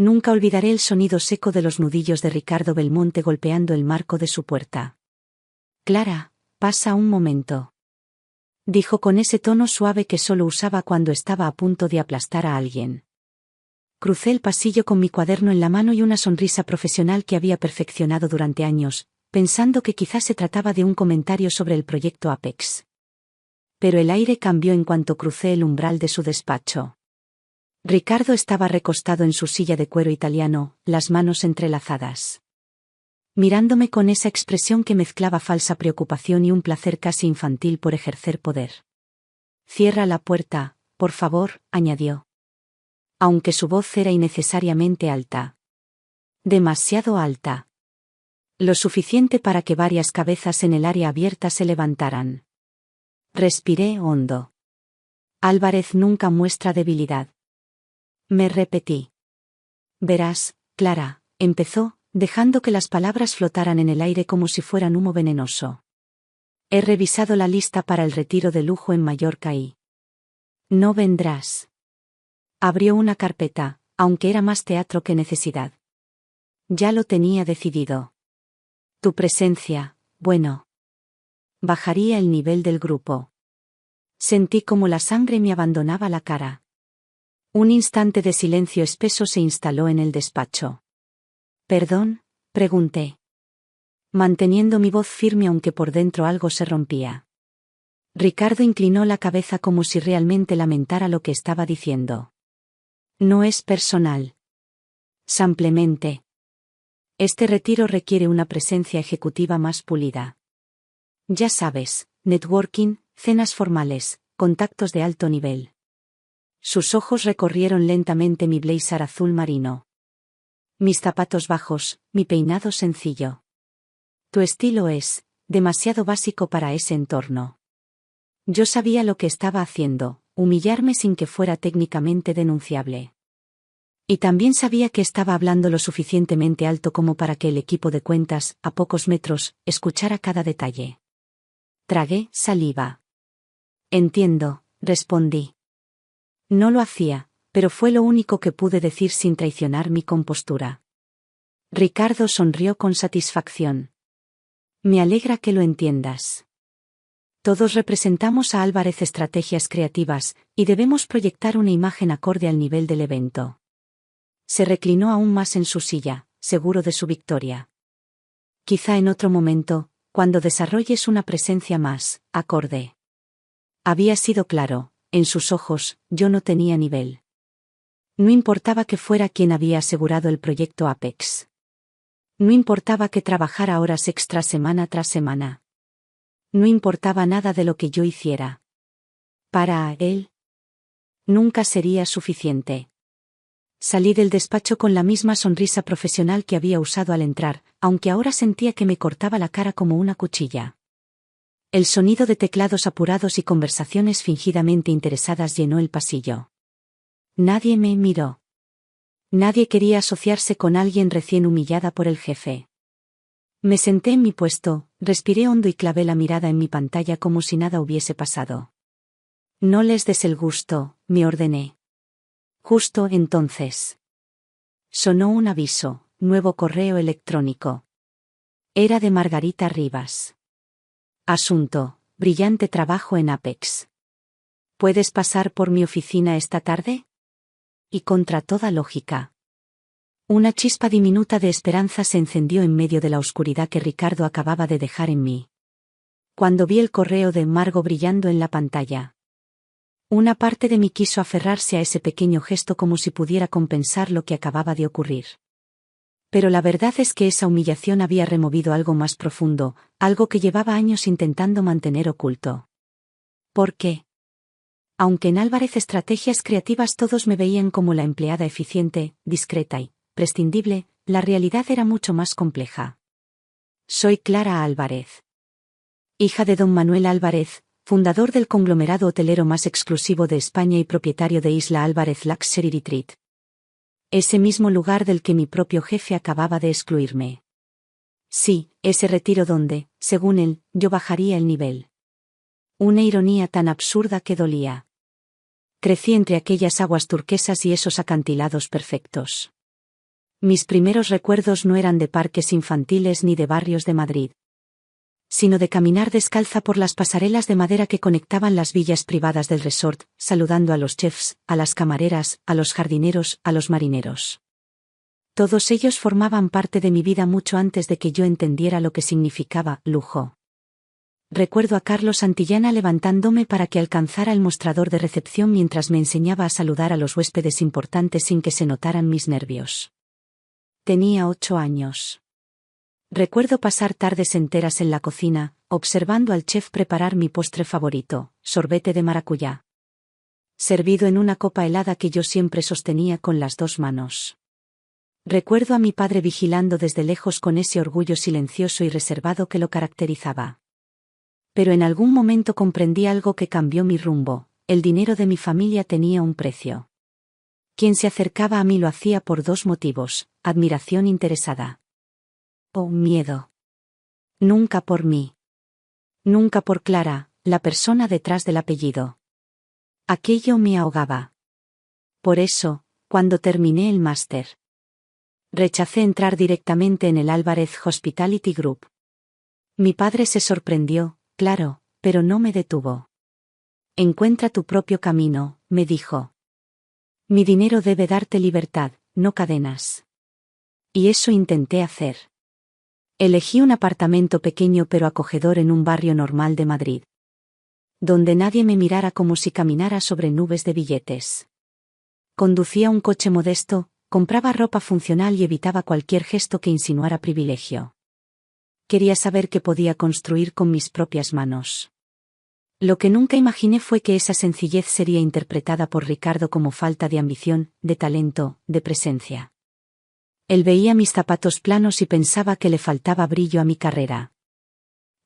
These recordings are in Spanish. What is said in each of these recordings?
Nunca olvidaré el sonido seco de los nudillos de Ricardo Belmonte golpeando el marco de su puerta. Clara, pasa un momento. Dijo con ese tono suave que solo usaba cuando estaba a punto de aplastar a alguien. Crucé el pasillo con mi cuaderno en la mano y una sonrisa profesional que había perfeccionado durante años, pensando que quizás se trataba de un comentario sobre el proyecto Apex. Pero el aire cambió en cuanto crucé el umbral de su despacho. Ricardo estaba recostado en su silla de cuero italiano, las manos entrelazadas. Mirándome con esa expresión que mezclaba falsa preocupación y un placer casi infantil por ejercer poder. «Cierra la puerta, por favor», añadió. Aunque su voz era innecesariamente alta. Demasiado alta. Lo suficiente para que varias cabezas en el área abierta se levantaran. Respiré hondo. Álvarez nunca muestra debilidad. Me repetí. Verás, Clara, empezó, dejando que las palabras flotaran en el aire como si fueran humo venenoso. He revisado la lista para el retiro de lujo en Mallorca y... No vendrás. Abrió una carpeta, aunque era más teatro que necesidad. Ya lo tenía decidido. Tu presencia, bueno. Bajaría el nivel del grupo. Sentí como la sangre me abandonaba la cara. Un instante de silencio espeso se instaló en el despacho. «¿Perdón?», pregunté. Manteniendo mi voz firme aunque por dentro algo se rompía. Ricardo inclinó la cabeza como si realmente lamentara lo que estaba diciendo. «No es personal. Simplemente. Este retiro requiere una presencia ejecutiva más pulida. Ya sabes, networking, cenas formales, contactos de alto nivel». Sus ojos recorrieron lentamente mi blazer azul marino. Mis zapatos bajos, mi peinado sencillo. Tu estilo es demasiado básico para ese entorno. Yo sabía lo que estaba haciendo, humillarme sin que fuera técnicamente denunciable. Y también sabía que estaba hablando lo suficientemente alto como para que el equipo de cuentas, a pocos metros, escuchara cada detalle. Tragué saliva. Entiendo, respondí. No lo hacía, pero fue lo único que pude decir sin traicionar mi compostura. Ricardo sonrió con satisfacción. Me alegra que lo entiendas. Todos representamos a Álvarez Estrategias Creativas, y debemos proyectar una imagen acorde al nivel del evento. Se reclinó aún más en su silla, seguro de su victoria. Quizá en otro momento, cuando desarrolles una presencia más acorde. Había sido claro. En sus ojos, yo no tenía nivel. No importaba que fuera quien había asegurado el proyecto Apex. No importaba que trabajara horas extra semana tras semana. No importaba nada de lo que yo hiciera. Para él, nunca sería suficiente. Salí del despacho con la misma sonrisa profesional que había usado al entrar, aunque ahora sentía que me cortaba la cara como una cuchilla. El sonido de teclados apurados y conversaciones fingidamente interesadas llenó el pasillo. Nadie me miró. Nadie quería asociarse con alguien recién humillada por el jefe. Me senté en mi puesto, respiré hondo y clavé la mirada en mi pantalla como si nada hubiese pasado. No les des el gusto, me ordené. Justo entonces. Sonó un aviso, nuevo correo electrónico. Era de Margarita Rivas. Asunto, brillante trabajo en Apex. ¿Puedes pasar por mi oficina esta tarde? Y contra toda lógica. Una chispa diminuta de esperanza se encendió en medio de la oscuridad que Ricardo acababa de dejar en mí. Cuando vi el correo de Margo brillando en la pantalla. Una parte de mí quiso aferrarse a ese pequeño gesto como si pudiera compensar lo que acababa de ocurrir. Pero la verdad es que esa humillación había removido algo más profundo, algo que llevaba años intentando mantener oculto. ¿Por qué? Aunque en Álvarez Estrategias Creativas todos me veían como la empleada eficiente, discreta y prescindible, la realidad era mucho más compleja. Soy Clara Álvarez. Hija de don Manuel Álvarez, fundador del conglomerado hotelero más exclusivo de España y propietario de Isla Álvarez Luxury Retreat. Ese mismo lugar del que mi propio jefe acababa de excluirme. Sí, ese retiro donde, según él, yo bajaría el nivel. Una ironía tan absurda que dolía. Crecí entre aquellas aguas turquesas y esos acantilados perfectos. Mis primeros recuerdos no eran de parques infantiles ni de barrios de Madrid, sino de caminar descalza por las pasarelas de madera que conectaban las villas privadas del resort, saludando a los chefs, a las camareras, a los jardineros, a los marineros. Todos ellos formaban parte de mi vida mucho antes de que yo entendiera lo que significaba lujo. Recuerdo a Carlos Santillana levantándome para que alcanzara el mostrador de recepción mientras me enseñaba a saludar a los huéspedes importantes sin que se notaran mis nervios. Tenía 8 años. Recuerdo pasar tardes enteras en la cocina, observando al chef preparar mi postre favorito, sorbete de maracuyá, servido en una copa helada que yo siempre sostenía con las 2 manos. Recuerdo a mi padre vigilando desde lejos con ese orgullo silencioso y reservado que lo caracterizaba. Pero en algún momento comprendí algo que cambió mi rumbo: el dinero de mi familia tenía un precio. Quien se acercaba a mí lo hacía por 2 motivos: admiración interesada o miedo. Nunca por mí. Nunca por Clara, la persona detrás del apellido. Aquello me ahogaba. Por eso, cuando terminé el máster, rechacé entrar directamente en el Álvarez Hospitality Group. Mi padre se sorprendió, claro, pero no me detuvo. Encuentra tu propio camino, me dijo. Mi dinero debe darte libertad, no cadenas. Y eso intenté hacer. Elegí un apartamento pequeño pero acogedor en un barrio normal de Madrid, donde nadie me mirara como si caminara sobre nubes de billetes. Conducía un coche modesto, compraba ropa funcional y evitaba cualquier gesto que insinuara privilegio. Quería saber qué podía construir con mis propias manos. Lo que nunca imaginé fue que esa sencillez sería interpretada por Ricardo como falta de ambición, de talento, de presencia. Él veía mis zapatos planos y pensaba que le faltaba brillo a mi carrera.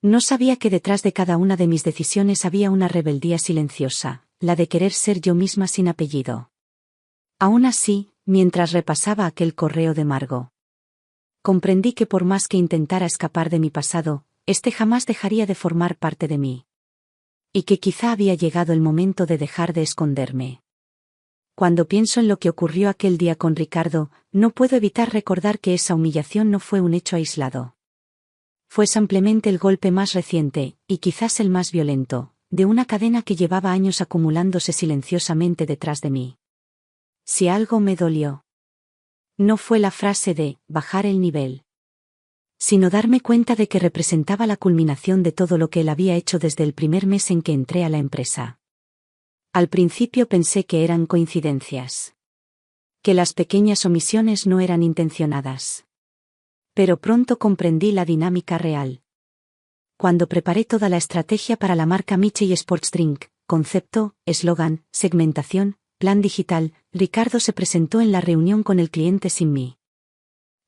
No sabía que detrás de cada una de mis decisiones había una rebeldía silenciosa, la de querer ser yo misma sin apellido. Aún así, mientras repasaba aquel correo de Margo, comprendí que por más que intentara escapar de mi pasado, este jamás dejaría de formar parte de mí. Y que quizá había llegado el momento de dejar de esconderme. Cuando pienso en lo que ocurrió aquel día con Ricardo, no puedo evitar recordar que esa humillación no fue un hecho aislado. Fue simplemente el golpe más reciente, y quizás el más violento, de una cadena que llevaba años acumulándose silenciosamente detrás de mí. Si algo me dolió, no fue la frase de bajar el nivel, sino darme cuenta de que representaba la culminación de todo lo que él había hecho desde el primer mes en que entré a la empresa. Al principio pensé que eran coincidencias, que las pequeñas omisiones no eran intencionadas. Pero pronto comprendí la dinámica real. Cuando preparé toda la estrategia para la marca Miche y Sports Drink, concepto, eslogan, segmentación, plan digital, Ricardo se presentó en la reunión con el cliente sin mí.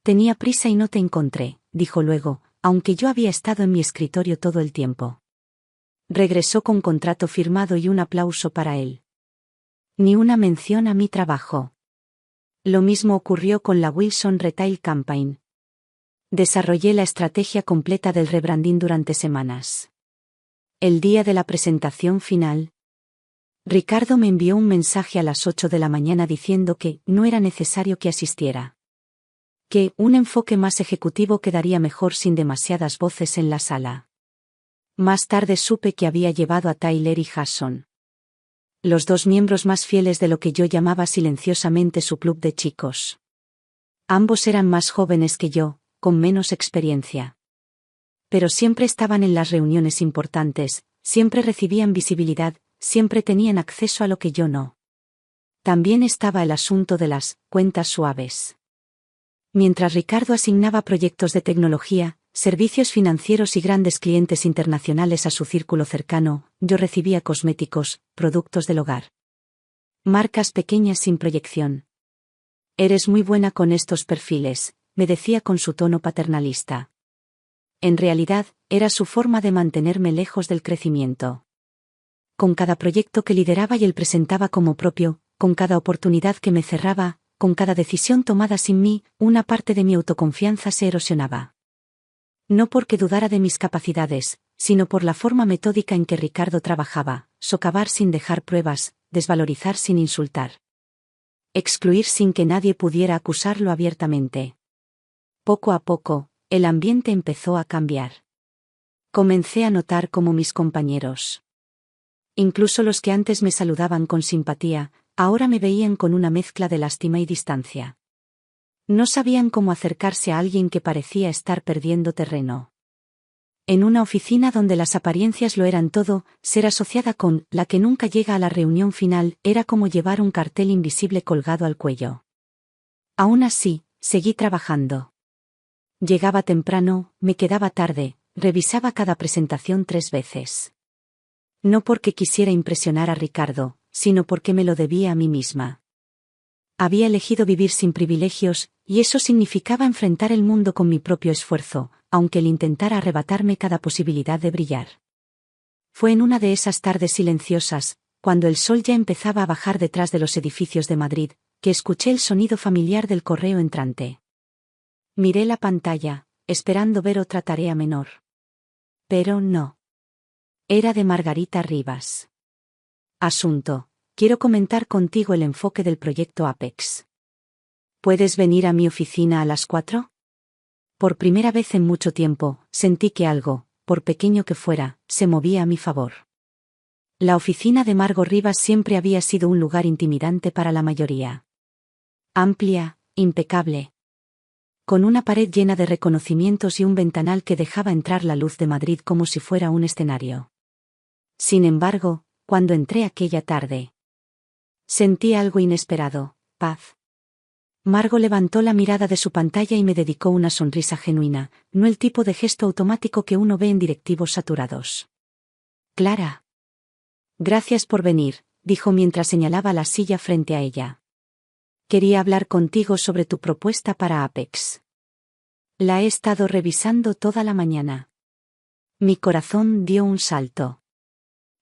Tenía prisa y no te encontré, dijo luego, aunque yo había estado en mi escritorio todo el tiempo. Regresó con contrato firmado y un aplauso para él. Ni una mención a mi trabajo. Lo mismo ocurrió con la Wilson Retail Campaign. Desarrollé la estrategia completa del rebranding durante semanas. El día de la presentación final, Ricardo me envió un mensaje a las 8 de la mañana diciendo que no era necesario que asistiera. Que un enfoque más ejecutivo quedaría mejor sin demasiadas voces en la sala. Más tarde supe que había llevado a Tyler y Jason, los 2 miembros más fieles de lo que yo llamaba silenciosamente su club de chicos. Ambos eran más jóvenes que yo, con menos experiencia. Pero siempre estaban en las reuniones importantes, siempre recibían visibilidad, siempre tenían acceso a lo que yo no. También estaba el asunto de las cuentas suaves. Mientras Ricardo asignaba proyectos de tecnología, servicios financieros y grandes clientes internacionales a su círculo cercano, yo recibía cosméticos, productos del hogar. Marcas pequeñas sin proyección. Eres muy buena con estos perfiles, me decía con su tono paternalista. En realidad, era su forma de mantenerme lejos del crecimiento. Con cada proyecto que lideraba y él presentaba como propio, con cada oportunidad que me cerraba, con cada decisión tomada sin mí, una parte de mi autoconfianza se erosionaba. No porque dudara de mis capacidades, sino por la forma metódica en que Ricardo trabajaba, socavar sin dejar pruebas, desvalorizar sin insultar. excluir sin que nadie pudiera acusarlo abiertamente. Poco a poco, el ambiente empezó a cambiar. Comencé a notar cómo mis compañeros, incluso los que antes me saludaban con simpatía, ahora me veían con una mezcla de lástima y distancia. No sabían cómo acercarse a alguien que parecía estar perdiendo terreno. En una oficina donde las apariencias lo eran todo, ser asociada con la que nunca llega a la reunión final era como llevar un cartel invisible colgado al cuello. Aún así, seguí trabajando. Llegaba temprano, me quedaba tarde, revisaba cada presentación 3 veces. No porque quisiera impresionar a Ricardo, sino porque me lo debía a mí misma. Había elegido vivir sin privilegios, y eso significaba enfrentar el mundo con mi propio esfuerzo, aunque él intentara arrebatarme cada posibilidad de brillar. Fue en una de esas tardes silenciosas, cuando el sol ya empezaba a bajar detrás de los edificios de Madrid, que escuché el sonido familiar del correo entrante. Miré la pantalla, esperando ver otra tarea menor. Pero no. Era de Margarita Rivas. Asunto: quiero comentar contigo el enfoque del proyecto Apex. ¿Puedes venir a mi oficina a las 4? Por primera vez en mucho tiempo, sentí que algo, por pequeño que fuera, se movía a mi favor. La oficina de Margot Rivas siempre había sido un lugar intimidante para la mayoría. Amplia, impecable, con una pared llena de reconocimientos y un ventanal que dejaba entrar la luz de Madrid como si fuera un escenario. Sin embargo, cuando entré aquella tarde, sentí algo inesperado: paz. Margot levantó la mirada de su pantalla y me dedicó una sonrisa genuina, no el tipo de gesto automático que uno ve en directivos saturados. Clara. Gracias por venir, dijo mientras señalaba la silla frente a ella. Quería hablar contigo sobre tu propuesta para Apex. La he estado revisando toda la mañana. Mi corazón dio un salto.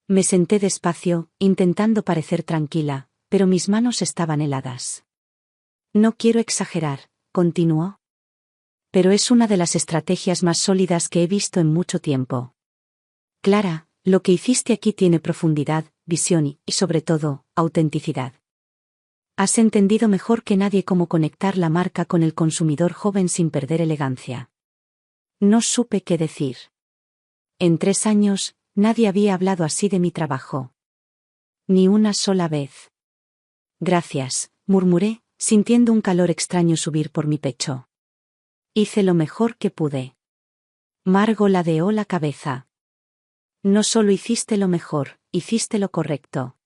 Me senté despacio, intentando parecer tranquila, pero mis manos estaban heladas. No quiero exagerar, continuó. Pero es una de las estrategias más sólidas que he visto en mucho tiempo. Clara, lo que hiciste aquí tiene profundidad, visión y, sobre todo, autenticidad. Has entendido mejor que nadie cómo conectar la marca con el consumidor joven sin perder elegancia. No supe qué decir. En 3 años, nadie había hablado así de mi trabajo. Ni una sola vez. Gracias, murmuré, sintiendo un calor extraño subir por mi pecho. Hice lo mejor que pude. Margot ladeó la cabeza. No solo hiciste lo mejor, hiciste lo correcto.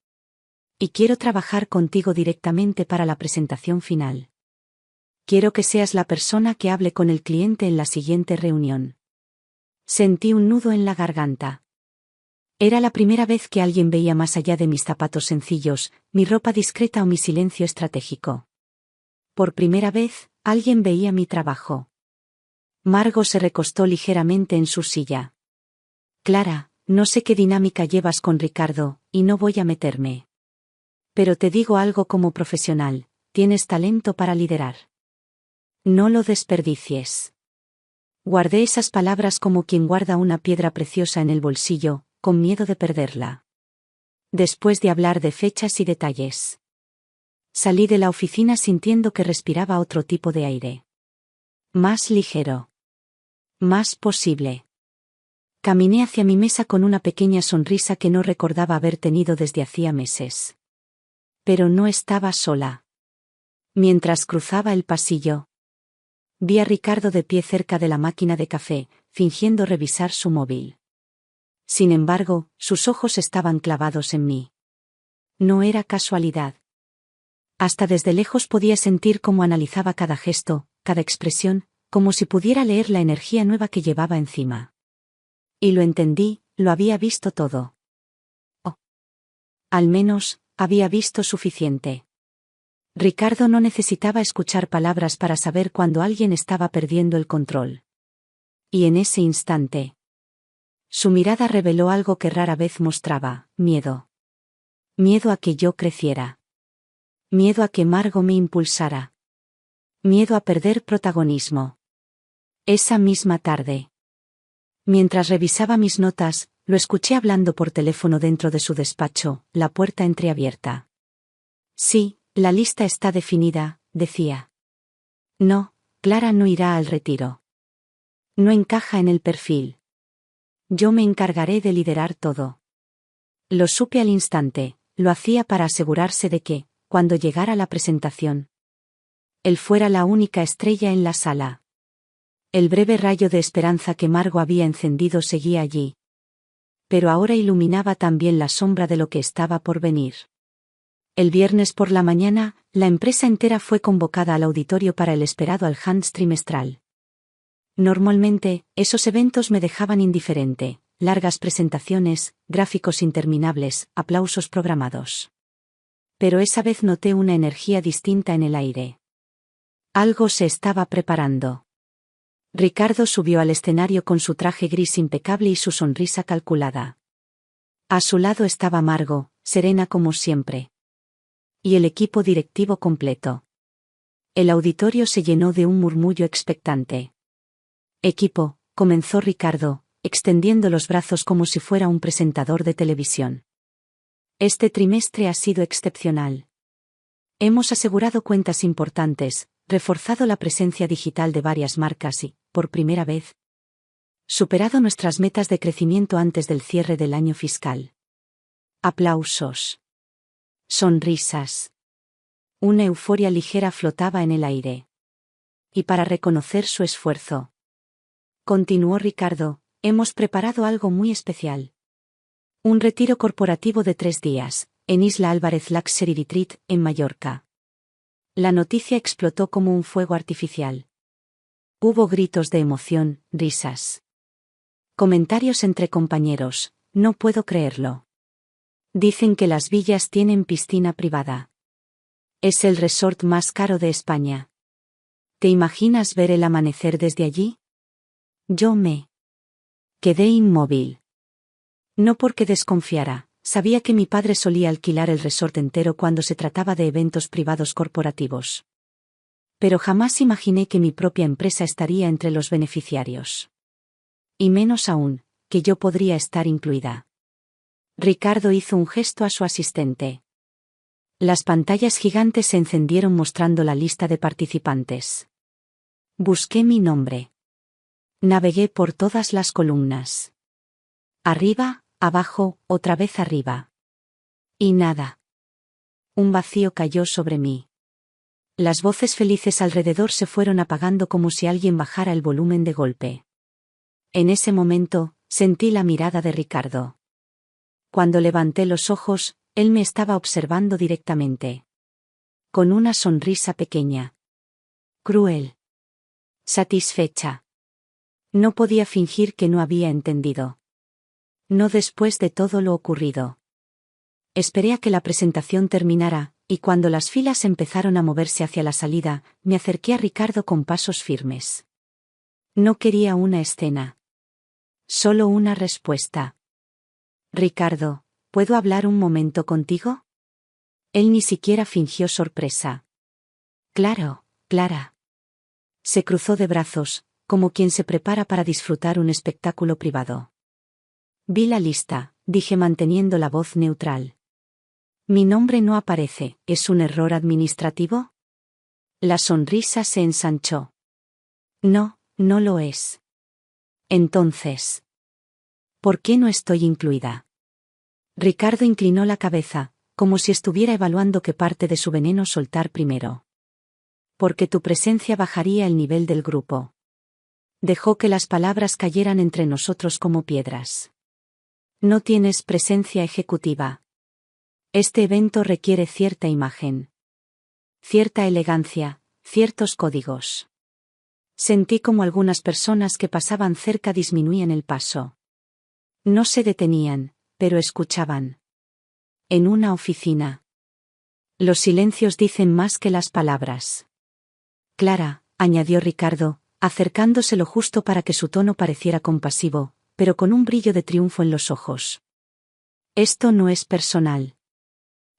Y quiero trabajar contigo directamente para la presentación final. Quiero que seas la persona que hable con el cliente en la siguiente reunión. Sentí un nudo en la garganta. Era la primera vez que alguien veía más allá de mis zapatos sencillos, mi ropa discreta o mi silencio estratégico. Por primera vez, alguien veía mi trabajo. Margot se recostó ligeramente en su silla. Clara, no sé qué dinámica llevas con Ricardo, y no voy a meterme. Pero te digo algo como profesional: tienes talento para liderar. No lo desperdicies. Guardé esas palabras como quien guarda una piedra preciosa en el bolsillo, con miedo de perderla. Después de hablar de fechas y detalles, salí de la oficina sintiendo que respiraba otro tipo de aire. Más ligero. Más posible. Caminé hacia mi mesa con una pequeña sonrisa que no recordaba haber tenido desde hacía meses. Pero no estaba sola. Mientras cruzaba el pasillo, vi a Ricardo de pie cerca de la máquina de café, fingiendo revisar su móvil. Sin embargo, sus ojos estaban clavados en mí. No era casualidad. Hasta desde lejos podía sentir cómo analizaba cada gesto, cada expresión, como si pudiera leer la energía nueva que llevaba encima. Y lo entendí, lo había visto todo. Oh. Al menos, había visto suficiente. Ricardo no necesitaba escuchar palabras para saber cuando alguien estaba perdiendo el control. Y en ese instante, su mirada reveló algo que rara vez mostraba: miedo. Miedo a que yo creciera. Miedo a que Margot me impulsara. Miedo a perder protagonismo. Esa misma tarde, mientras revisaba mis notas, lo escuché hablando por teléfono dentro de su despacho, la puerta entreabierta. Sí, La lista está definida, decía. No, Clara no irá al retiro. No encaja en el perfil. Yo me encargaré de liderar todo. Lo supe al instante, lo hacía para asegurarse de que, cuando llegara la presentación, él fuera la única estrella en la sala. El breve rayo de esperanza que Margo había encendido seguía allí. Pero ahora iluminaba también la sombra de lo que estaba por venir. El viernes por la mañana, la empresa entera fue convocada al auditorio para el esperado All-Hands trimestral. Normalmente, esos eventos me dejaban indiferente, largas presentaciones, gráficos interminables, aplausos programados. Pero esa vez noté una energía distinta en el aire. Algo se estaba preparando. Ricardo subió al escenario con su traje gris impecable y su sonrisa calculada. A su lado estaba Margo, serena como siempre. Y el equipo directivo completo. El auditorio se llenó de un murmullo expectante. Equipo, comenzó Ricardo, extendiendo los brazos como si fuera un presentador de televisión. Este trimestre ha sido excepcional. Hemos asegurado cuentas importantes, reforzado la presencia digital de varias marcas y, por primera vez, superado nuestras metas de crecimiento antes del cierre del año fiscal. Aplausos. Sonrisas. Una euforia ligera flotaba en el aire. Y para reconocer su esfuerzo, continuó Ricardo, hemos preparado algo muy especial. Un retiro corporativo de 3 días, en Isla Álvarez Luxury Retreat, en Mallorca. La noticia explotó como un fuego artificial. Hubo gritos de emoción, risas. Comentarios entre compañeros, no puedo creerlo. Dicen que las villas tienen piscina privada. Es el resort más caro de España. ¿Te imaginas ver el amanecer desde allí? Yo me quedé inmóvil. No porque desconfiara, sabía que mi padre solía alquilar el resort entero cuando se trataba de eventos privados corporativos. Pero jamás imaginé que mi propia empresa estaría entre los beneficiarios. Y menos aún, que yo podría estar incluida. Ricardo hizo un gesto a su asistente. Las pantallas gigantes se encendieron mostrando la lista de participantes. Busqué mi nombre. Navegué por todas las columnas. Arriba, abajo, otra vez arriba. Y nada. Un vacío cayó sobre mí. Las voces felices alrededor se fueron apagando como si alguien bajara el volumen de golpe. En ese momento, sentí la mirada de Ricardo. Cuando levanté los ojos, él me estaba observando directamente. Con una sonrisa pequeña. Cruel. Satisfecha. No podía fingir que no había entendido. No después de todo lo ocurrido. Esperé a que la presentación terminara, y cuando las filas empezaron a moverse hacia la salida, me acerqué a Ricardo con pasos firmes. No quería una escena. Solo una respuesta. Ricardo, ¿puedo hablar un momento contigo? Él ni siquiera fingió sorpresa. Claro, Clara. Se cruzó de brazos, como quien se prepara para disfrutar un espectáculo privado. Vi la lista, dije manteniendo la voz neutral. Mi nombre no aparece, ¿es un error administrativo? La sonrisa se ensanchó. No, no lo es. Entonces, ¿por qué no estoy incluida? Ricardo inclinó la cabeza, como si estuviera evaluando qué parte de su veneno soltar primero. Porque tu presencia bajaría el nivel del grupo. Dejó que las palabras cayeran entre nosotros como piedras. No tienes presencia ejecutiva. Este evento requiere cierta imagen. Cierta elegancia, ciertos códigos. Sentí como algunas personas que pasaban cerca disminuían el paso. No se detenían, pero escuchaban. En una oficina. Los silencios dicen más que las palabras. Clara, añadió Ricardo, acercándose lo justo para que su tono pareciera compasivo, pero con un brillo de triunfo en los ojos. Esto no es personal.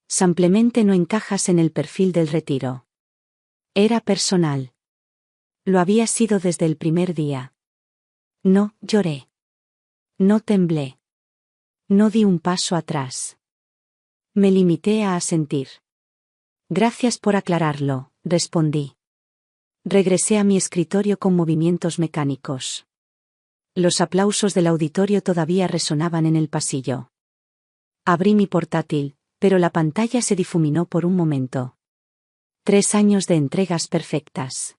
Simplemente no encajas en el perfil del retiro. Era personal. Lo había sido desde el primer día. No lloré. No temblé. No di un paso atrás. Me limité a asentir. Gracias por aclararlo, respondí. Regresé a mi escritorio con movimientos mecánicos. Los aplausos del auditorio todavía resonaban en el pasillo. Abrí mi portátil, pero la pantalla se difuminó por un momento. 3 años de entregas perfectas.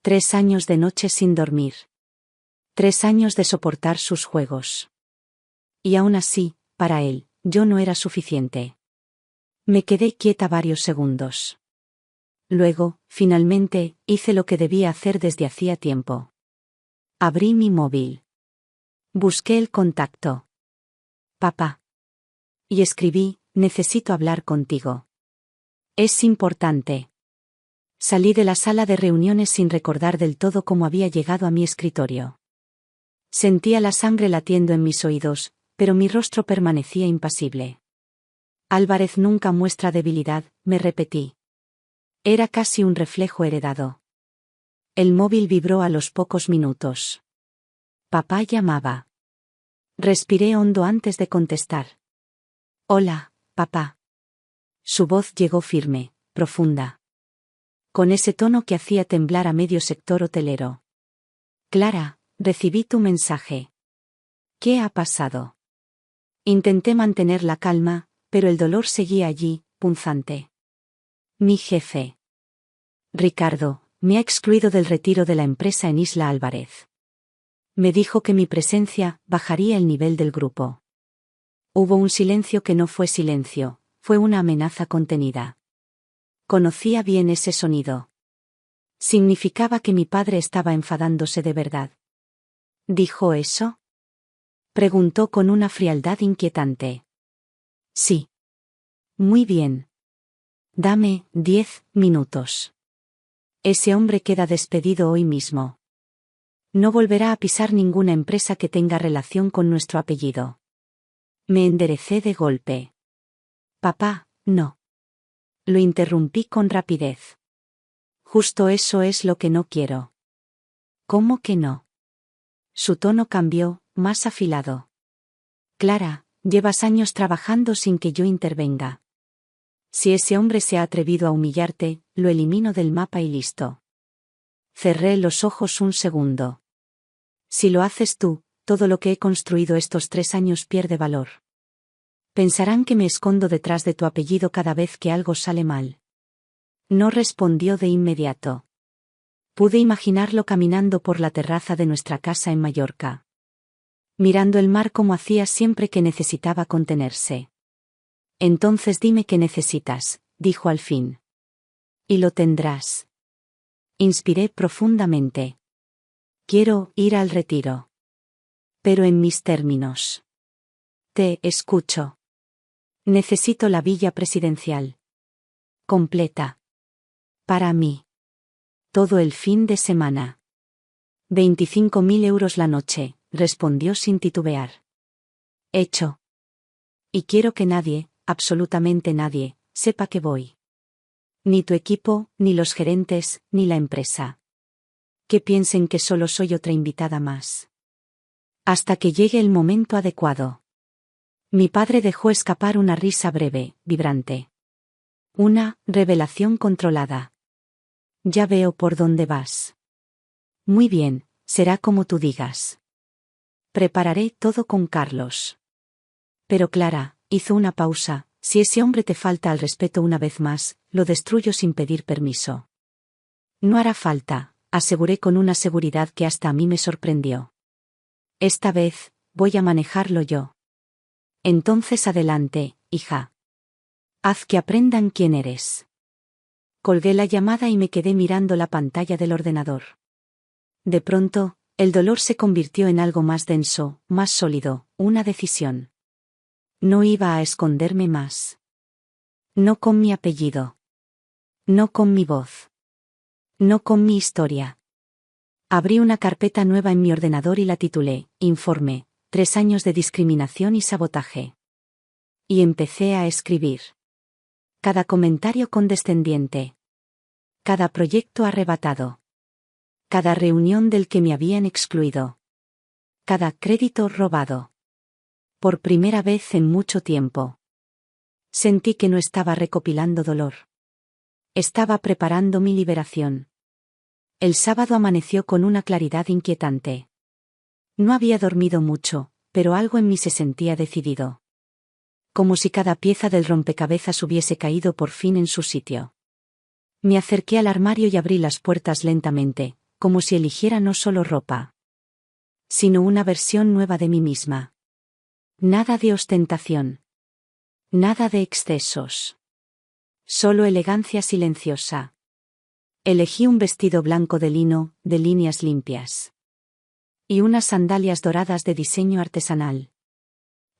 3 años de noches sin dormir. 3 años de soportar sus juegos. Y aún así, para él, yo no era suficiente. Me quedé quieta varios segundos. Luego, finalmente, hice lo que debía hacer desde hacía tiempo. Abrí mi móvil. Busqué el contacto. Papá. Y escribí, necesito hablar contigo. Es importante. Salí de la sala de reuniones sin recordar del todo cómo había llegado a mi escritorio. Sentía la sangre latiendo en mis oídos, pero mi rostro permanecía impasible. Álvarez nunca muestra debilidad, me repetí. Era casi un reflejo heredado. El móvil vibró a los pocos minutos. Papá llamaba. Respiré hondo antes de contestar. Hola, papá. Su voz llegó firme, profunda. Con ese tono que hacía temblar a medio sector hotelero. Clara, recibí tu mensaje. ¿Qué ha pasado? Intenté mantener la calma, pero el dolor seguía allí, punzante. Mi jefe. Ricardo, me ha excluido del retiro de la empresa en Isla Álvarez. Me dijo que mi presencia bajaría el nivel del grupo. Hubo un silencio que no fue silencio, fue una amenaza contenida. Conocía bien ese sonido. Significaba que mi padre estaba enfadándose de verdad. ¿Dijo eso? Preguntó con una frialdad inquietante. Sí. Muy bien. Dame 10 minutos. Ese hombre queda despedido hoy mismo. No volverá a pisar ninguna empresa que tenga relación con nuestro apellido. Me enderecé de golpe. Papá, no. Lo interrumpí con rapidez. Justo eso es lo que no quiero. ¿Cómo que no? Su tono cambió, más afilado. Clara, llevas años trabajando sin que yo intervenga. Si ese hombre se ha atrevido a humillarte, lo elimino del mapa y listo. Cerré los ojos un segundo. Si lo haces tú, todo lo que he construido estos 3 años pierde valor. Pensarán que me escondo detrás de tu apellido cada vez que algo sale mal. No respondió de inmediato. Pude imaginarlo caminando por la terraza de nuestra casa en Mallorca. Mirando el mar como hacía siempre que necesitaba contenerse. Entonces dime qué necesitas, dijo al fin. Y lo tendrás. Inspiré profundamente. Quiero ir al retiro. Pero en mis términos. Te escucho. Necesito la villa presidencial. Completa. Para mí. Todo el fin de semana. 25.000 euros la noche, respondió sin titubear. Hecho. Y quiero que nadie, absolutamente nadie, sepa que voy. Ni tu equipo, ni los gerentes, ni la empresa. Que piensen que solo soy otra invitada más. Hasta que llegue el momento adecuado. Mi padre dejó escapar una risa breve, vibrante. Una revelación controlada. Ya veo por dónde vas. Muy bien, será como tú digas. Prepararé todo con Carlos. Pero Clara, hizo una pausa, si ese hombre te falta al respeto una vez más, lo destruyo sin pedir permiso. No hará falta, aseguré con una seguridad que hasta a mí me sorprendió. Esta vez, voy a manejarlo yo. Entonces adelante, hija. Haz que aprendan quién eres. Colgué la llamada y me quedé mirando la pantalla del ordenador. De pronto, el dolor se convirtió en algo más denso, más sólido, una decisión. No iba a esconderme más. No con mi apellido. No con mi voz. No con mi historia. Abrí una carpeta nueva en mi ordenador y la titulé, Informe, 3 años de discriminación y sabotaje. Y empecé a escribir. Cada comentario condescendiente. Cada proyecto arrebatado. Cada reunión del que me habían excluido. Cada crédito robado. Por primera vez en mucho tiempo. Sentí que no estaba recopilando dolor. Estaba preparando mi liberación. El sábado amaneció con una claridad inquietante. No había dormido mucho, pero algo en mí se sentía decidido. Como si cada pieza del rompecabezas hubiese caído por fin en su sitio. Me acerqué al armario y abrí las puertas lentamente, como si eligiera no solo ropa, sino una versión nueva de mí misma. Nada de ostentación. Nada de excesos. Solo elegancia silenciosa. Elegí un vestido blanco de lino, de líneas limpias. Y unas sandalias doradas de diseño artesanal.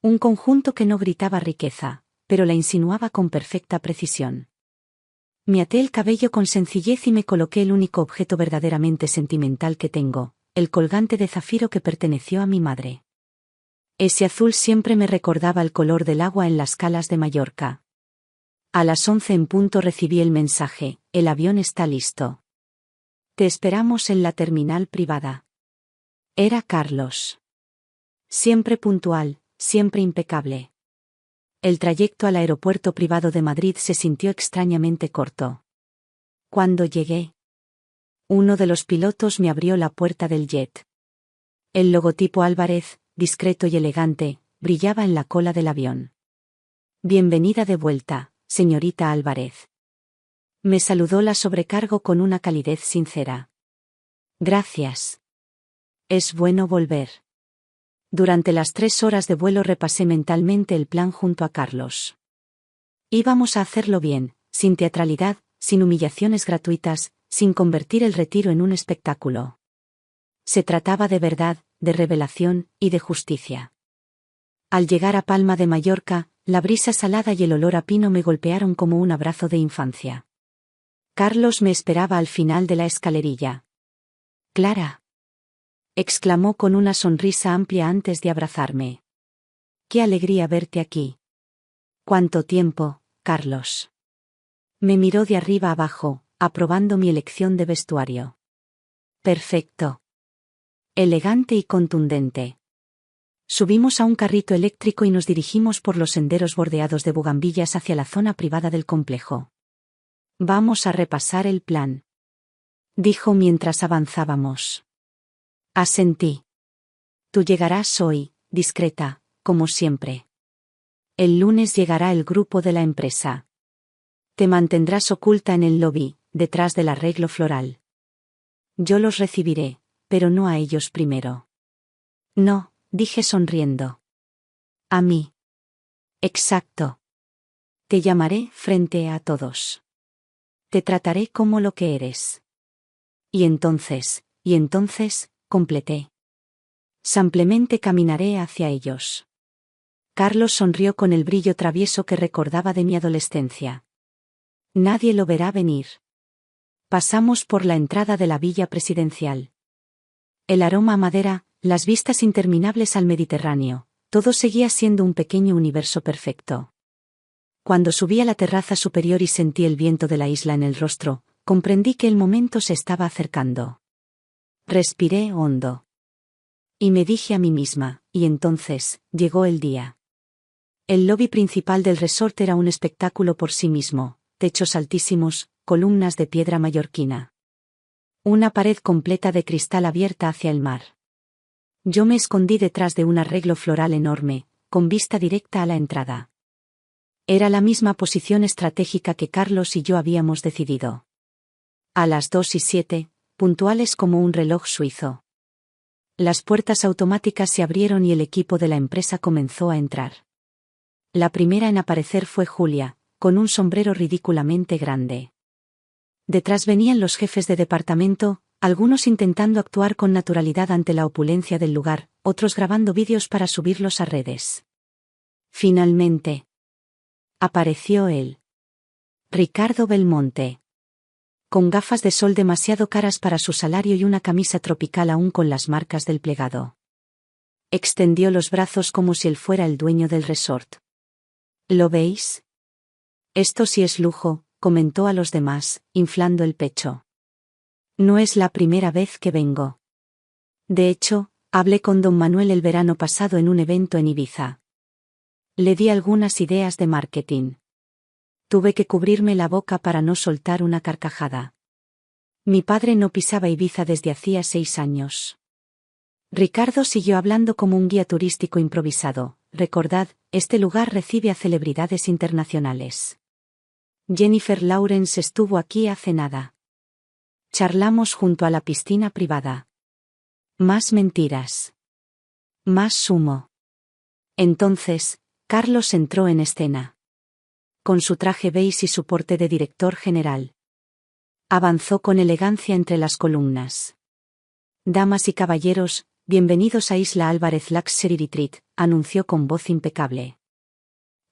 Un conjunto que no gritaba riqueza, pero la insinuaba con perfecta precisión. Me até el cabello con sencillez y me coloqué el único objeto verdaderamente sentimental que tengo, el colgante de zafiro que perteneció a mi madre. Ese azul siempre me recordaba el color del agua en las calas de Mallorca. A las 11 en punto recibí el mensaje: el avión está listo. Te esperamos en la terminal privada. Era Carlos. Siempre puntual, siempre impecable. El trayecto al aeropuerto privado de Madrid se sintió extrañamente corto. Cuando llegué, uno de los pilotos me abrió la puerta del jet. El logotipo Álvarez, discreto y elegante, brillaba en la cola del avión. Bienvenida de vuelta, señorita Álvarez. Me saludó la sobrecargo con una calidez sincera. Gracias. Es bueno volver. Durante las 3 horas de vuelo repasé mentalmente el plan junto a Carlos. Íbamos a hacerlo bien, sin teatralidad, sin humillaciones gratuitas, sin convertir el retiro en un espectáculo. Se trataba de verdad, de revelación, y de justicia. Al llegar a Palma de Mallorca, la brisa salada y el olor a pino me golpearon como un abrazo de infancia. Carlos me esperaba al final de la escalerilla. «Clara», exclamó con una sonrisa amplia antes de abrazarme. «Qué alegría verte aquí». «¿Cuánto tiempo, Carlos?». Me miró de arriba abajo, aprobando mi elección de vestuario. «Perfecto. Elegante y contundente». Subimos a un carrito eléctrico y nos dirigimos por los senderos bordeados de bugambillas hacia la zona privada del complejo. «Vamos a repasar el plan», dijo mientras avanzábamos. Asentí. «Tú llegarás hoy, discreta, como siempre. El lunes llegará el grupo de la empresa. Te mantendrás oculta en el lobby, detrás del arreglo floral. Yo los recibiré, pero no a ellos primero». «No», dije sonriendo. «A mí». «Exacto. Te llamaré frente a todos. Te trataré como lo que eres». Y entonces, completé. «Simplemente caminaré hacia ellos». Carlos sonrió con el brillo travieso que recordaba de mi adolescencia. «Nadie lo verá venir». Pasamos por la entrada de la villa presidencial. El aroma a madera, las vistas interminables al Mediterráneo, todo seguía siendo un pequeño universo perfecto. Cuando subí a la terraza superior y sentí el viento de la isla en el rostro, comprendí que el momento se estaba acercando. Respiré hondo. Y me dije a mí misma, y entonces, llegó el día. El lobby principal del resort era un espectáculo por sí mismo, techos altísimos, columnas de piedra mallorquina. Una pared completa de cristal abierta hacia el mar. Yo me escondí detrás de un arreglo floral enorme, con vista directa a la entrada. Era la misma posición estratégica que Carlos y yo habíamos decidido. A las 2:07, puntuales como un reloj suizo. Las puertas automáticas se abrieron y el equipo de la empresa comenzó a entrar. La primera en aparecer fue Julia, con un sombrero ridículamente grande. Detrás venían los jefes de departamento, algunos intentando actuar con naturalidad ante la opulencia del lugar, otros grabando vídeos para subirlos a redes. Finalmente, apareció él. Ricardo Belmonte. Con gafas de sol demasiado caras para su salario y una camisa tropical aún con las marcas del plegado. Extendió los brazos como si él fuera el dueño del resort. ¿Lo veis? Esto sí es lujo, comentó a los demás, inflando el pecho. No es la primera vez que vengo. De hecho, hablé con don Manuel el verano pasado en un evento en Ibiza. Le di algunas ideas de marketing. Tuve que cubrirme la boca para no soltar una carcajada. Mi padre no pisaba Ibiza desde hacía 6 años. Ricardo siguió hablando como un guía turístico improvisado. Recordad, este lugar recibe a celebridades internacionales. Jennifer Lawrence estuvo aquí hace nada. Charlamos junto a la piscina privada. Más mentiras. Más humo. Entonces, Carlos entró en escena. Con su traje beige y su porte de director general. Avanzó con elegancia entre las columnas. Damas y caballeros, bienvenidos a Isla Álvarez Luxury Retreat, anunció con voz impecable.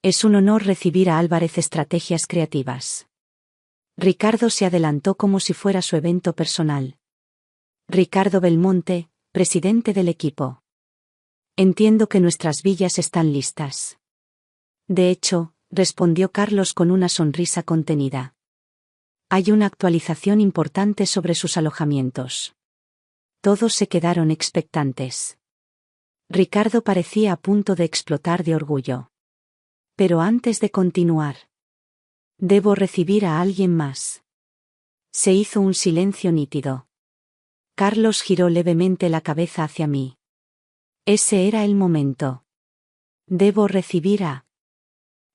Es un honor recibir a Álvarez Estrategias Creativas. Ricardo se adelantó como si fuera su evento personal. Ricardo Belmonte, presidente del equipo. Entiendo que nuestras villas están listas. De hecho, respondió Carlos con una sonrisa contenida. Hay una actualización importante sobre sus alojamientos. Todos se quedaron expectantes. Ricardo parecía a punto de explotar de orgullo. Pero antes de continuar. Debo recibir a alguien más. Se hizo un silencio nítido. Carlos giró levemente la cabeza hacia mí. Ese era el momento. Debo recibir a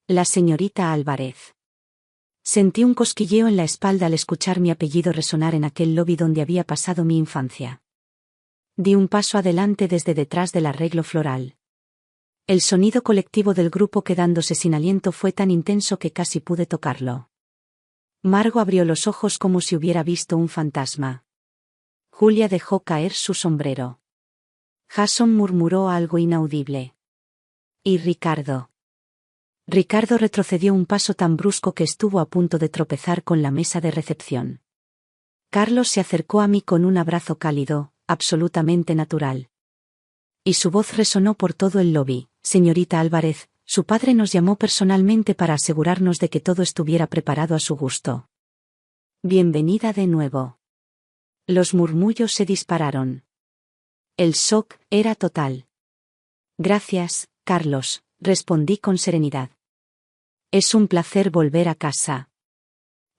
la señorita Álvarez. Sentí un cosquilleo en la espalda al escuchar mi apellido resonar en aquel lobby donde había pasado mi infancia. Di un paso adelante desde detrás del arreglo floral. El sonido colectivo del grupo quedándose sin aliento fue tan intenso que casi pude tocarlo. Margo abrió los ojos como si hubiera visto un fantasma. Julia dejó caer su sombrero. Jason murmuró algo inaudible. ¿Y Ricardo? Ricardo retrocedió un paso tan brusco que estuvo a punto de tropezar con la mesa de recepción. Carlos se acercó a mí con un abrazo cálido, absolutamente natural. Y su voz resonó por todo el lobby. Señorita Álvarez, su padre nos llamó personalmente para asegurarnos de que todo estuviera preparado a su gusto. Bienvenida de nuevo. Los murmullos se dispararon. El shock era total. Gracias, Carlos, respondí con serenidad. Es un placer volver a casa.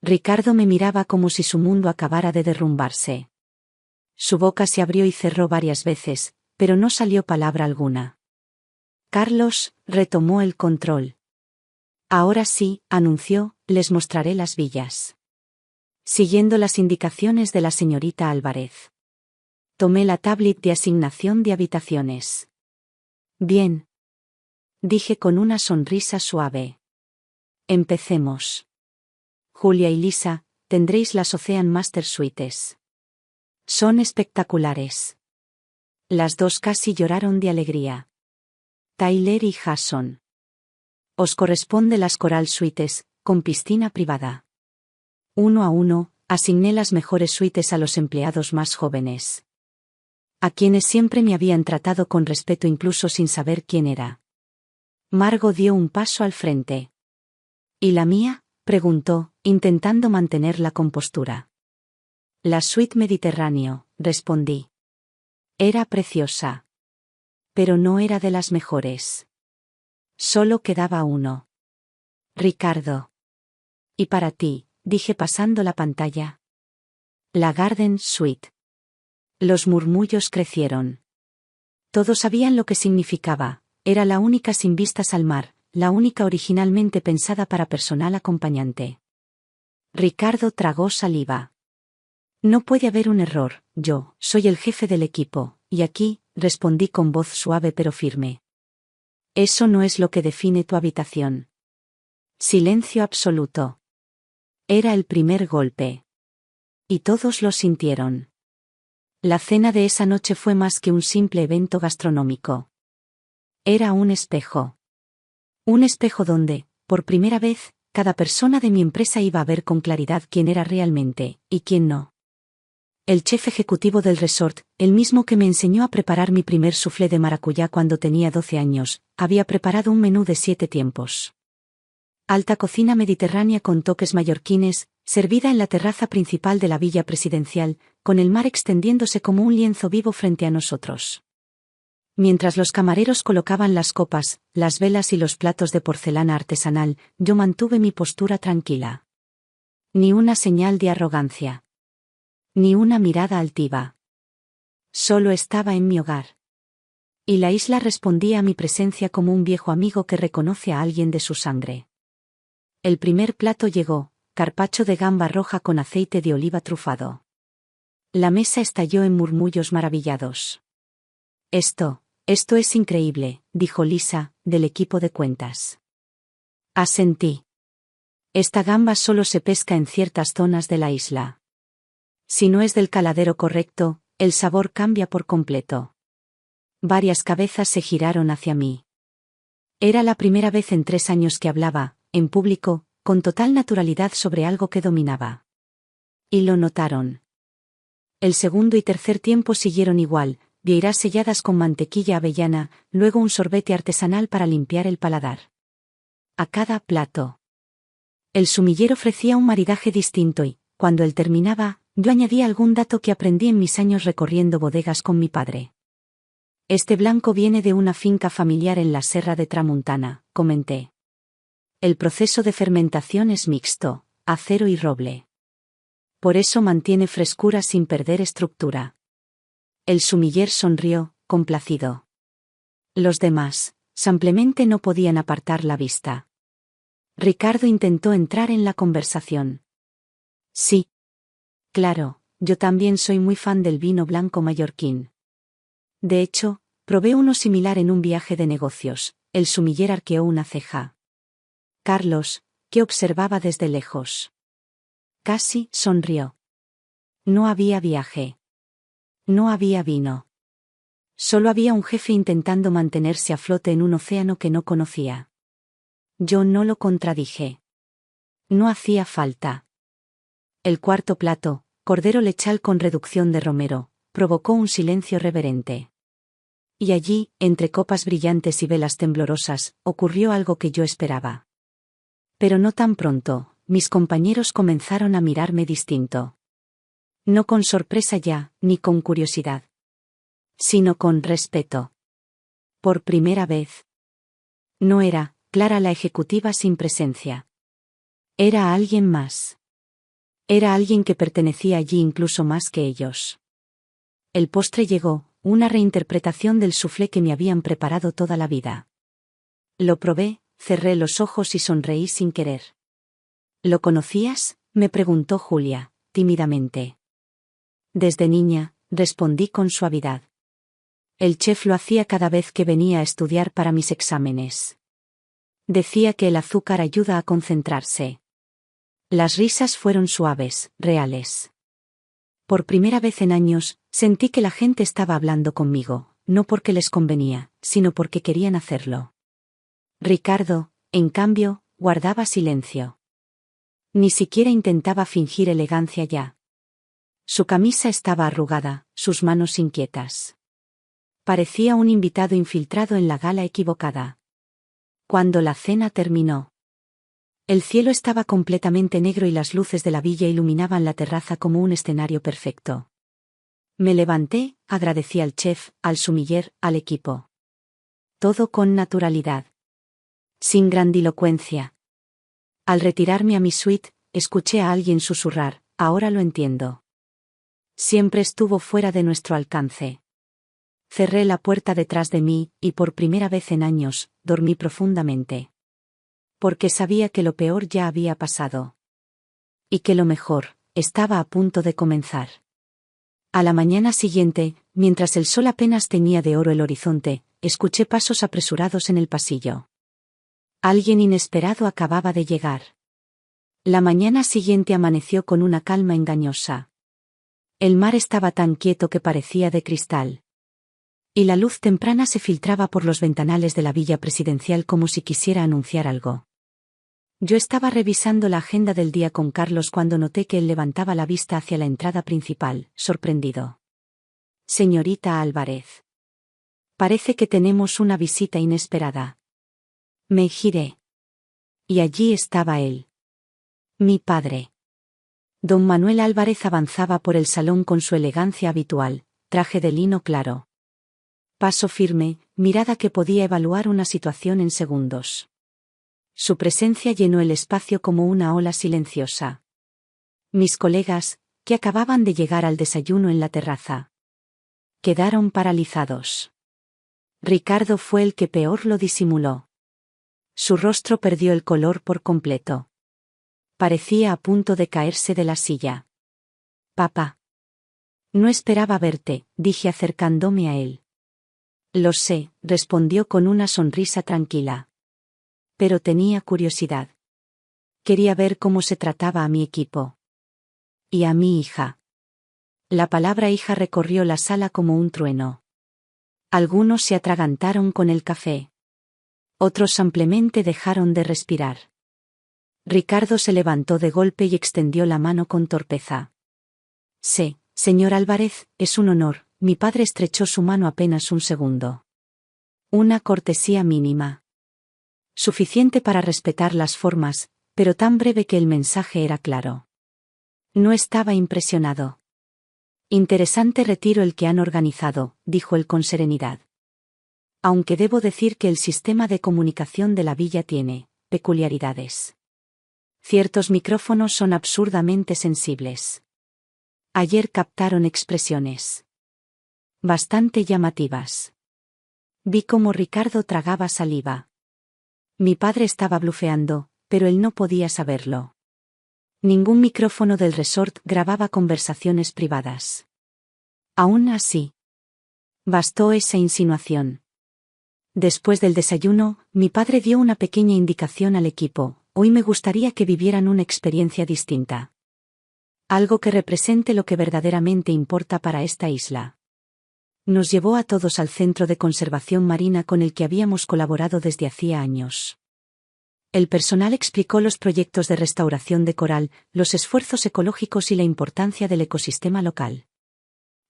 Ricardo me miraba como si su mundo acabara de derrumbarse. Su boca se abrió y cerró varias veces, pero no salió palabra alguna. Carlos retomó el control. Ahora sí, anunció, les mostraré las villas. Siguiendo las indicaciones de la señorita Álvarez. Tomé la tablet de asignación de habitaciones. Bien. Dije con una sonrisa suave. Empecemos. Julia y Lisa, tendréis las Ocean Master Suites. Son espectaculares. Las dos casi lloraron de alegría. Tyler y Jason. Os corresponde las Coral Suites, con piscina privada. 1 a 1, asigné las mejores suites a los empleados más jóvenes. A quienes siempre me habían tratado con respeto incluso sin saber quién era. Margo dio un paso al frente. ¿Y la mía?, preguntó, intentando mantener la compostura. La suite Mediterráneo, respondí. Era preciosa. Pero no era de las mejores. Solo quedaba uno. Ricardo. Y para ti, dije pasando la pantalla. La Garden Suite. Los murmullos crecieron. Todos sabían lo que significaba. Era la única sin vistas al mar, la única originalmente pensada para personal acompañante. Ricardo tragó saliva. No puede haber un error, yo soy el jefe del equipo, y aquí, respondí con voz suave pero firme. Eso no es lo que define tu habitación. Silencio absoluto. Era el primer golpe. Y todos lo sintieron. La cena de esa noche fue más que un simple evento gastronómico. Era un espejo. Un espejo donde, por primera vez, cada persona de mi empresa iba a ver con claridad quién era realmente, y quién no. El chef ejecutivo del resort, el mismo que me enseñó a preparar mi primer soufflé de maracuyá cuando tenía 12 años, había preparado un menú de 7 tiempos. Alta cocina mediterránea con toques mallorquines, servida en la terraza principal de la villa presidencial, con el mar extendiéndose como un lienzo vivo frente a nosotros. Mientras los camareros colocaban las copas, las velas y los platos de porcelana artesanal, yo mantuve mi postura tranquila. Ni una señal de arrogancia. Ni una mirada altiva. Solo estaba en mi hogar. Y la isla respondía a mi presencia como un viejo amigo que reconoce a alguien de su sangre. El primer plato llegó, carpaccio de gamba roja con aceite de oliva trufado. La mesa estalló en murmullos maravillados. Esto es increíble, dijo Lisa, del equipo de cuentas. Asentí. Esta gamba solo se pesca en ciertas zonas de la isla. Si no es del caladero correcto, el sabor cambia por completo. Varias cabezas se giraron hacia mí. Era la primera vez en 3 años que hablaba, en público, con total naturalidad sobre algo que dominaba. Y lo notaron. El segundo y tercer tiempo siguieron igual, vieiras selladas con mantequilla avellana, luego un sorbete artesanal para limpiar el paladar. A cada plato. El sumiller ofrecía un maridaje distinto y, cuando él terminaba, yo añadía algún dato que aprendí en mis años recorriendo bodegas con mi padre. Este blanco viene de una finca familiar en la Serra de Tramuntana, comenté. El proceso de fermentación es mixto, acero y roble. Por eso mantiene frescura sin perder estructura. El sumiller sonrió, complacido. Los demás, simplemente no podían apartar la vista. Ricardo intentó entrar en la conversación. Sí. Claro, yo también soy muy fan del vino blanco mallorquín. De hecho, probé uno similar en un viaje de negocios. El sumiller arqueó una ceja. Carlos, que observaba desde lejos. Casi sonrió. No había viaje. No había vino. Solo había un jefe intentando mantenerse a flote en un océano que no conocía. Yo no lo contradije. No hacía falta. El cuarto plato, cordero lechal con reducción de romero, provocó un silencio reverente. Y allí, entre copas brillantes y velas temblorosas, ocurrió algo que yo esperaba. Pero no tan pronto, mis compañeros comenzaron a mirarme distinto. No con sorpresa ya, ni con curiosidad. Sino con respeto. Por primera vez. No era Clara la ejecutiva sin presencia. Era alguien más. Era alguien que pertenecía allí incluso más que ellos. El postre llegó, una reinterpretación del soufflé que me habían preparado toda la vida. Lo probé, cerré los ojos y sonreí sin querer. ¿Lo conocías?, me preguntó Julia, tímidamente. Desde niña, respondí con suavidad. El chef lo hacía cada vez que venía a estudiar para mis exámenes. Decía que el azúcar ayuda a concentrarse. Las risas fueron suaves, reales. Por primera vez en años, sentí que la gente estaba hablando conmigo, no porque les convenía, sino porque querían hacerlo. Ricardo, en cambio, guardaba silencio. Ni siquiera intentaba fingir elegancia ya. Su camisa estaba arrugada, sus manos inquietas. Parecía un invitado infiltrado en la gala equivocada. Cuando la cena terminó, el cielo estaba completamente negro y las luces de la villa iluminaban la terraza como un escenario perfecto. Me levanté, agradecí al chef, al sumiller, al equipo. Todo con naturalidad. Sin grandilocuencia. Al retirarme a mi suite, escuché a alguien susurrar, ahora lo entiendo. Siempre estuvo fuera de nuestro alcance. Cerré la puerta detrás de mí, y por primera vez en años, dormí profundamente. Porque sabía que lo peor ya había pasado. Y que lo mejor, estaba a punto de comenzar. A la mañana siguiente, mientras el sol apenas teñía de oro el horizonte, escuché pasos apresurados en el pasillo. Alguien inesperado acababa de llegar. La mañana siguiente amaneció con una calma engañosa. El mar estaba tan quieto que parecía de cristal. Y la luz temprana se filtraba por los ventanales de la villa presidencial como si quisiera anunciar algo. Yo estaba revisando la agenda del día con Carlos cuando noté que él levantaba la vista hacia la entrada principal, sorprendido. Señorita Álvarez. Parece que tenemos una visita inesperada. Me giré. Y allí estaba él. Mi padre. Don Manuel Álvarez avanzaba por el salón con su elegancia habitual, traje de lino claro. Paso firme, mirada que podía evaluar una situación en segundos. Su presencia llenó el espacio como una ola silenciosa. Mis colegas, que acababan de llegar al desayuno en la terraza, quedaron paralizados. Ricardo fue el que peor lo disimuló. Su rostro perdió el color por completo. Parecía a punto de caerse de la silla. Papá. No esperaba verte, dije acercándome a él. Lo sé, respondió con una sonrisa tranquila. Pero tenía curiosidad. Quería ver cómo se trataba a mi equipo. Y a mi hija. La palabra hija recorrió la sala como un trueno. Algunos se atragantaron con el café. Otros ampliamente dejaron de respirar. Ricardo se levantó de golpe y extendió la mano con torpeza. Sé, señor Álvarez, es un honor. Mi padre estrechó su mano apenas un segundo. Una cortesía mínima. Suficiente para respetar las formas, pero tan breve que el mensaje era claro. No estaba impresionado. Interesante retiro el que han organizado, dijo él con serenidad. Aunque debo decir que el sistema de comunicación de la villa tiene peculiaridades. Ciertos micrófonos son absurdamente sensibles. Ayer captaron expresiones bastante llamativas. Vi cómo Ricardo tragaba saliva. Mi padre estaba blufeando, pero él no podía saberlo. Ningún micrófono del resort grababa conversaciones privadas. Aún así, bastó esa insinuación. Después del desayuno, mi padre dio una pequeña indicación al equipo: hoy me gustaría que vivieran una experiencia distinta. Algo que represente lo que verdaderamente importa para esta isla. Nos llevó a todos al Centro de Conservación Marina con el que habíamos colaborado desde hacía años. El personal explicó los proyectos de restauración de coral, los esfuerzos ecológicos y la importancia del ecosistema local.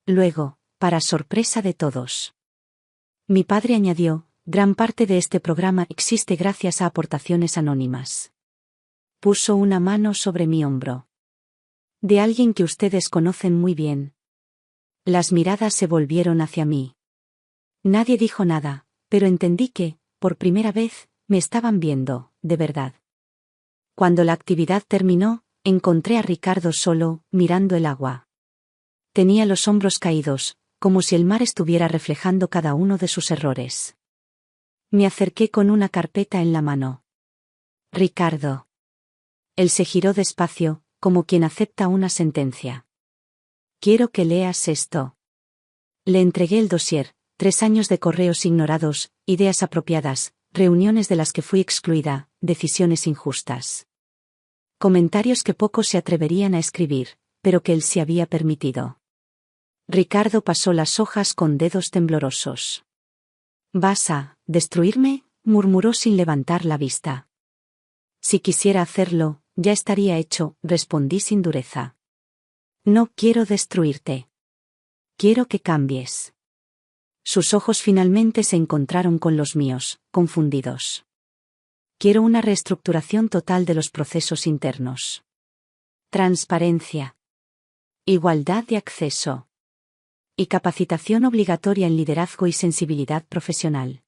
Luego, para sorpresa de todos, mi padre añadió: gran parte de este programa existe gracias a aportaciones anónimas. Puso una mano sobre mi hombro. De alguien que ustedes conocen muy bien. Las miradas se volvieron hacia mí. Nadie dijo nada, pero entendí que, por primera vez, me estaban viendo, de verdad. Cuando la actividad terminó, encontré a Ricardo solo, mirando el agua. Tenía los hombros caídos, como si el mar estuviera reflejando cada uno de sus errores. Me acerqué con una carpeta en la mano. Ricardo. Él se giró despacio, como quien acepta una sentencia. Quiero que leas esto. Le entregué el dossier: 3 años de correos ignorados, ideas apropiadas, reuniones de las que fui excluida, decisiones injustas. Comentarios que pocos se atreverían a escribir, pero que él se había permitido. Ricardo pasó las hojas con dedos temblorosos. ¿Vas a destruirme?, murmuró sin levantar la vista. Si quisiera hacerlo, ya estaría hecho, respondí sin dureza. No quiero destruirte. Quiero que cambies. Sus ojos finalmente se encontraron con los míos, confundidos. Quiero una reestructuración total de los procesos internos. Transparencia. Igualdad de acceso. Y capacitación obligatoria en liderazgo y sensibilidad profesional.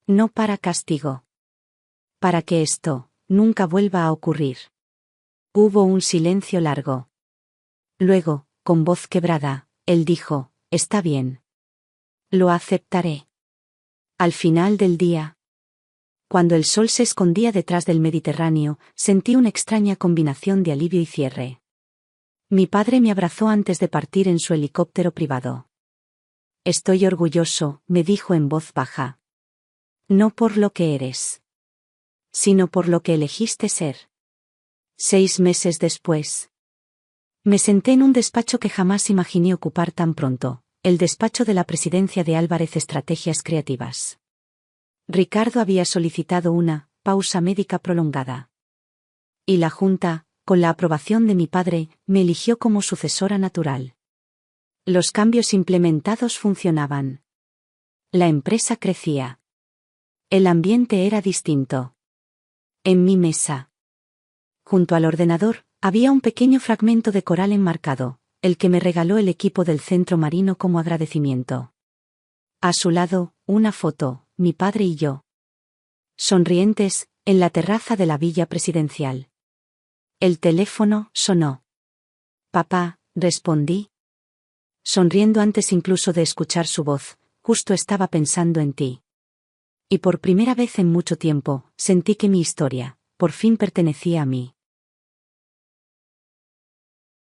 No para castigo. Para que esto nunca vuelva a ocurrir. Hubo un silencio largo. Luego, con voz quebrada, él dijo: está bien. Lo aceptaré. Al final del día, cuando el sol se escondía detrás del Mediterráneo, sentí una extraña combinación de alivio y cierre. Mi padre me abrazó antes de partir en su helicóptero privado. Estoy orgulloso, me dijo en voz baja. No por lo que eres, sino por lo que elegiste ser. 6 meses después, me senté en un despacho que jamás imaginé ocupar tan pronto, el despacho de la presidencia de Álvarez Estrategias Creativas. Ricardo había solicitado una pausa médica prolongada. Y la Junta, con la aprobación de mi padre, me eligió como sucesora natural. Los cambios implementados funcionaban. La empresa crecía. El ambiente era distinto. En mi mesa, junto al ordenador, había un pequeño fragmento de coral enmarcado, el que me regaló el equipo del centro marino como agradecimiento. A su lado, una foto, mi padre y yo. Sonrientes, en la terraza de la villa presidencial. El teléfono sonó. Papá, respondí. Sonriendo antes incluso de escuchar su voz, justo estaba pensando en ti. Y por primera vez en mucho tiempo, sentí que mi historia, por fin pertenecía a mí.